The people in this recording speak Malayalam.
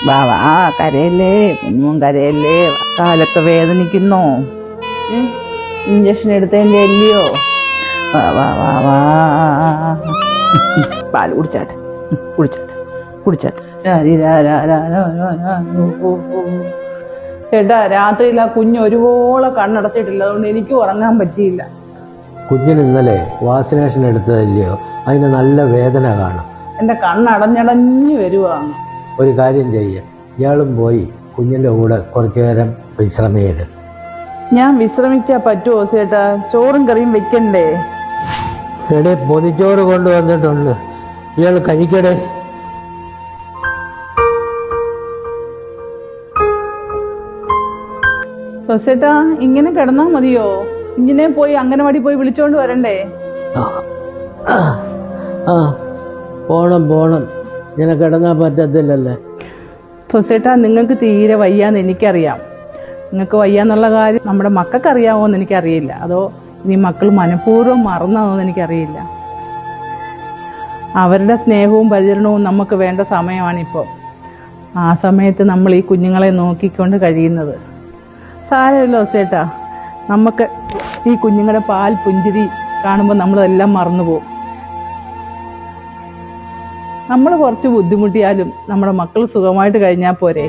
വാ വാ കരയല്ലേ കുഞ്ഞും കരയല്ലേ, കാലൊക്കെ വേദനിക്കുന്നോ? ഇഞ്ചക്ഷൻ എടുത്തതിൻ്റെ അല്ലയോ? വാ വാ വാ വാ പാല് കുടിച്ചാട്ടെ കുടിച്ചാട്ടെ കുടിച്ചാട്ടെ. ചേട്ടാ രാത്രിയിൽ ആ കുഞ്ഞ് ഒരുപോലെ കണ്ണടച്ചിട്ടില്ല, അതുകൊണ്ട് എനിക്ക് ഉറങ്ങാൻ പറ്റിയില്ല. കുഞ്ഞിന് ഇന്നലെ വാക്സിനേഷൻ എടുത്തതല്ലയോ, അതിന് നല്ല വേദന കാണും. എൻ്റെ കണ്ണടഞ്ഞടഞ്ഞു വരുവാണ്. ഒരു കാര്യം ചെയ്യുക, ഇയാളും പോയി കുഞ്ഞിൻ്റെ കൂടെ കുറച്ചു നേരം വിശ്രമിക്കരുത്. ഞാൻ വിശ്രമിക്കാൻ പറ്റുമോ ചേട്ടാ? ചോറും കറിയും വെക്കണ്ടേ? എടേ പൊതിച്ചോറ് കൊണ്ടുവന്നിട്ടുണ്ട്, ഇയാൾ കഴിക്കടേ. ചേട്ടാ ഇങ്ങനെ കിടന്നാ മതിയോ? ഇങ്ങനെ പോയി അംഗനവാടി പോയി വിളിച്ചോണ്ട് വരണ്ടേ? പോണം പോണം, ഇങ്ങനെ കിടന്നാ പറ്റത്തില്ലല്ലേ. ചേട്ടാ നിങ്ങൾക്ക് തീരെ വയ്യാന്ന് എനിക്കറിയാം. നിങ്ങൾക്ക് വയ്യാന്നുള്ള കാര്യം നമ്മുടെ മക്കൾക്ക് അറിയാമോന്ന് എനിക്കറിയില്ല, അതോ ഇനി മക്കൾ മനഃപൂർവ്വം മറന്നോന്ന് എനിക്കറിയില്ല. അവരുടെ സ്നേഹവും പരിചരണവും നമുക്ക് വേണ്ട സമയമാണിപ്പോൾ. ആ സമയത്ത് നമ്മൾ ഈ കുഞ്ഞുങ്ങളെ നോക്കിക്കൊണ്ട് കഴിയുന്നത് സാരമില്ല ചേട്ടാ. നമുക്ക് ഈ കുഞ്ഞുങ്ങളുടെ പാൽ പുഞ്ചിരി കാണുമ്പോൾ നമ്മളതെല്ലാം മറന്നുപോകും. നമ്മൾ കുറച്ച് ബുദ്ധിമുട്ടിയാലും നമ്മുടെ മക്കൾ സുഖമായിട്ട് കഴിഞ്ഞാൽ പോരെ.